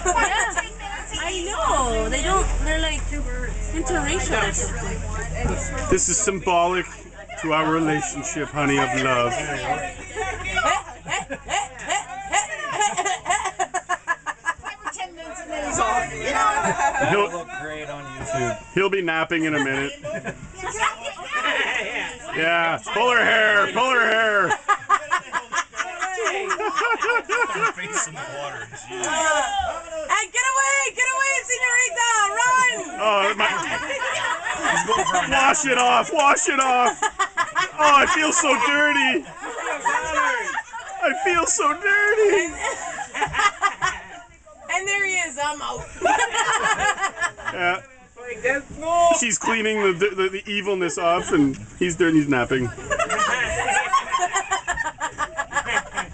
Yeah, I know. They don't. They're like interracial or something. This is symbolic to our relationship, honey, of love. That'll look great on YouTube. He'll be napping in a minute. Yeah, pull her hair, pull her hair. Face in the water. Hey, get away, señorita, run! Oh, wash it off, wash it off. Oh, I feel so dirty. I feel so dirty. And there he is. I'm out. Yeah. She's cleaning the evilness off, and he's napping.